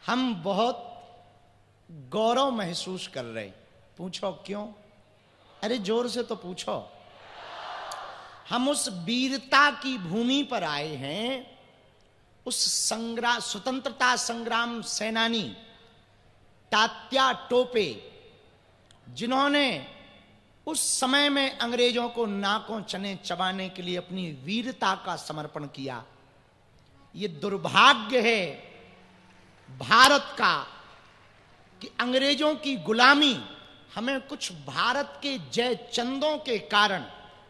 हम बहुत गौरव महसूस कर रहे। पूछो क्यों? अरे जोर से तो पूछो। हम उस वीरता की भूमि पर आए हैं, उस स्वतंत्रता संग्राम सेनानी तात्या टोपे, जिन्होंने उस समय में अंग्रेजों को नाकों चने चबाने के लिए अपनी वीरता का समर्पण किया। ये दुर्भाग्य है भारत का कि अंग्रेजों की गुलामी हमें कुछ भारत के जय चंदों के कारण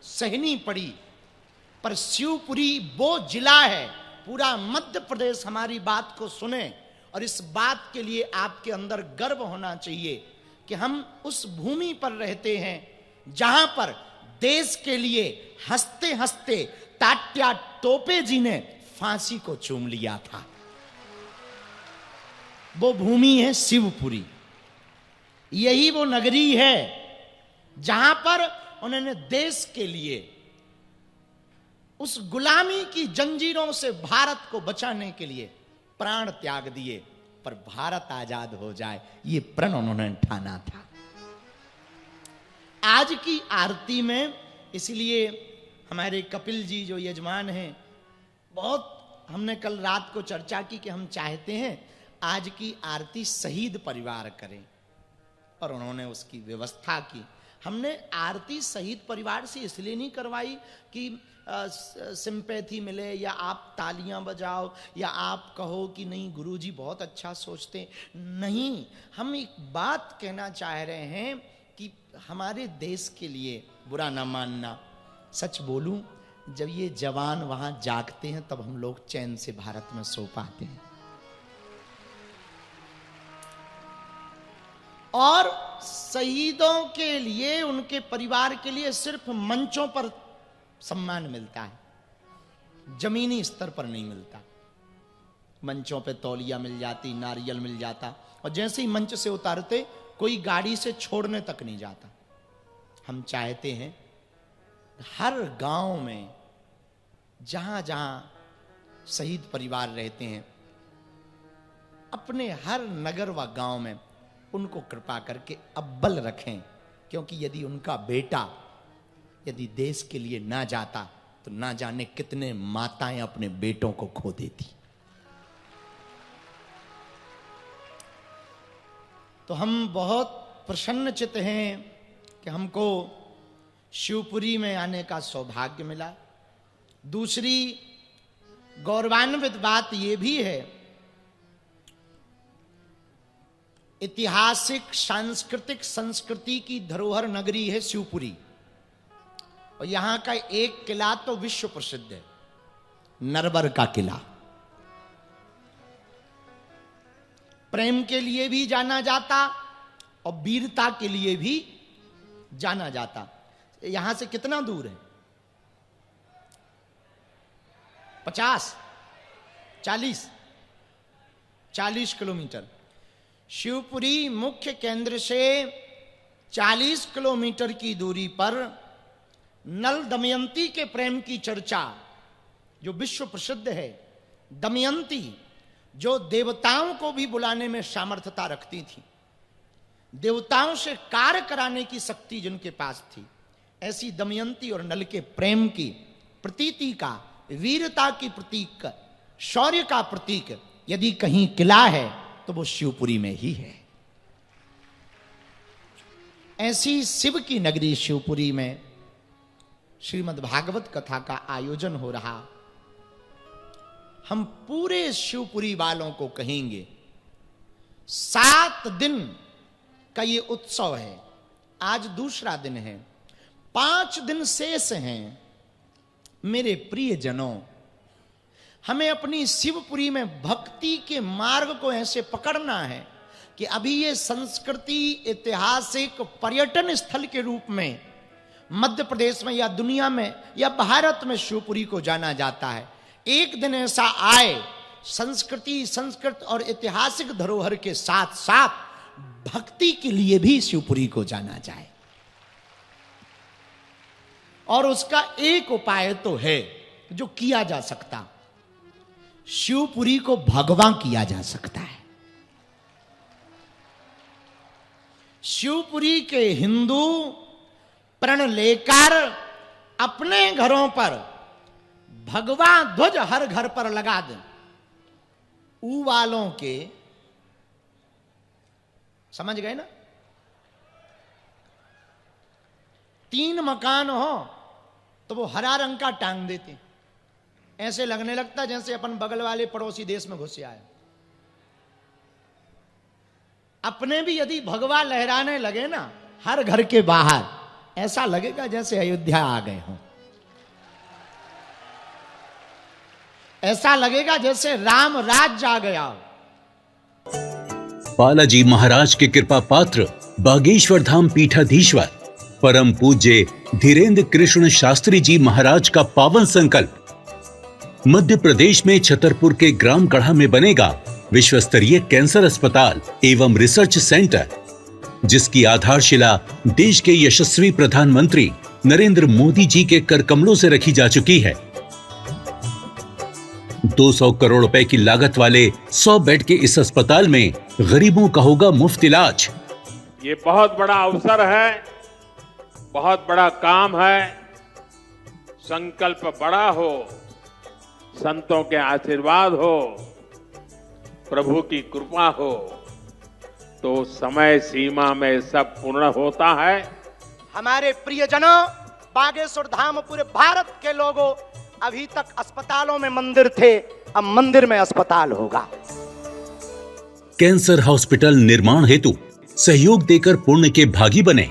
सहनी पड़ी। पर शिवपुरी वो जिला है, पूरा मध्य प्रदेश हमारी बात को सुने और इस बात के लिए आपके अंदर गर्व होना चाहिए कि हम उस भूमि पर रहते हैं जहां पर देश के लिए हंसते हंसते तात्या टोपे जी ने फांसी को चूम लिया था। वो भूमि है शिवपुरी। यही वो नगरी है जहां पर उन्होंने देश के लिए उस गुलामी की जंजीरों से भारत को बचाने के लिए प्राण त्याग दिए। पर भारत आजाद हो जाए ये प्रण उन्होंने ठाना था। आज की आरती में इसलिए हमारे कपिल जी जो यजमान हैं, बहुत हमने कल रात को चर्चा की कि हम चाहते हैं आज की आरती शहीद परिवार करें, और उन्होंने उसकी व्यवस्था की। हमने आरती शहीद परिवार से इसलिए नहीं करवाई कि सिंपैथी मिले या आप तालियां बजाओ या आप कहो कि नहीं गुरुजी बहुत अच्छा सोचते। नहीं, हम एक बात कहना चाह रहे हैं कि हमारे देश के लिए, बुरा ना मानना, सच बोलूं, जब ये जवान वहां जागते हैं तब हम लोग चैन से भारत में सो पाते हैं। और शहीदों के लिए, उनके परिवार के लिए सिर्फ मंचों पर सम्मान मिलता है, जमीनी स्तर पर नहीं मिलता। मंचों पे तौलिया मिल जाती, नारियल मिल जाता, और जैसे ही मंच से उतारते कोई गाड़ी से छोड़ने तक नहीं जाता। हम चाहते हैं हर गांव में जहां जहां शहीद परिवार रहते हैं, अपने हर नगर व गांव में उनको कृपा करके अव्वल रखें, क्योंकि यदि उनका बेटा यदि देश के लिए ना जाता तो ना जाने कितने माताएं अपने बेटों को खो देती। तो हम बहुत प्रसन्नचित्त हैं कि हमको शिवपुरी में आने का सौभाग्य मिला। दूसरी गौरवान्वित बात यह भी है, ऐतिहासिक सांस्कृतिक संस्कृति की धरोहर नगरी है शिवपुरी, और यहां का एक किला तो विश्व प्रसिद्ध है, नरवर का किला। प्रेम के लिए भी जाना जाता और वीरता के लिए भी जाना जाता। यहां से कितना दूर है? 50, 40 किलोमीटर। शिवपुरी मुख्य केंद्र से 40 किलोमीटर की दूरी पर नल दमयंती के प्रेम की चर्चा जो विश्व प्रसिद्ध है। दमयंती जो देवताओं को भी बुलाने में सामर्थ्यता रखती थी, देवताओं से कार्य कराने की शक्ति जिनके पास थी, ऐसी दमयंती और नल के प्रेम की प्रतीति का, वीरता की प्रतीक, शौर्य का प्रतीक यदि कहीं किला है तो वो शिवपुरी में ही है। ऐसी शिव की नगरी शिवपुरी में श्रीमद् भागवत कथा का आयोजन हो रहा। हम पूरे शिवपुरी वालों को कहेंगे, 7 दिन का ये उत्सव है, आज दूसरा दिन है, 5 दिन शेष हैं। मेरे प्रिय जनों, हमें अपनी शिवपुरी में भक्ति के मार्ग को ऐसे पकड़ना है कि अभी ये संस्कृति ऐतिहासिक पर्यटन स्थल के रूप में मध्य प्रदेश में या दुनिया में या भारत में शिवपुरी को जाना जाता है। एक दिन ऐसा आए, संस्कृति, संस्कृत और ऐतिहासिक धरोहर के साथ साथ भक्ति के लिए भी शिवपुरी को जाना जाए। और उसका एक उपाय तो है जो किया जा सकता, शिवपुरी को भगवा किया जा सकता है। शिवपुरी के हिंदू प्रण लेकर अपने घरों पर भगवा ध्वज हर घर पर लगा दें। ऊ वालों के, समझ गए ना, 3 मकान हो तो वो हरा रंग का टांग देते, ऐसे लगने लगता जैसे अपन बगल वाले पड़ोसी देश में घुस आए। अपने भी यदि भगवा लहराने लगे ना हर घर के बाहर, ऐसा लगेगा जैसे अयोध्या आ गए हों, ऐसा लगेगा जैसे राम राज्य आ गया हो। बालाजी महाराज के कृपा पात्र बागेश्वर धाम पीठाधीश्वर परम पूज्य धीरेन्द्र कृष्ण शास्त्री जी महाराज का पावन संकल्प। मध्य प्रदेश में छतरपुर के ग्राम गढ़ा में बनेगा विश्व स्तरीय कैंसर अस्पताल एवं रिसर्च सेंटर, जिसकी आधारशिला देश के यशस्वी प्रधानमंत्री नरेंद्र मोदी जी के कर कमलों से रखी जा चुकी है। 200 करोड़ रुपए की लागत वाले 100 बेड के इस अस्पताल में गरीबों का होगा मुफ्त इलाज। ये बहुत बड़ा अवसर है, बहुत बड़ा काम है। संकल्प बड़ा हो, संतों के आशीर्वाद हो, प्रभु की कृपा हो तो समय सीमा में सब पूर्ण होता है। हमारे प्रियजनों, बागेश्वर धाम पूरे भारत के लोगों, अभी तक अस्पतालों में मंदिर थे, अब मंदिर में अस्पताल होगा। कैंसर हॉस्पिटल निर्माण हेतु सहयोग देकर पुण्य के भागी बने।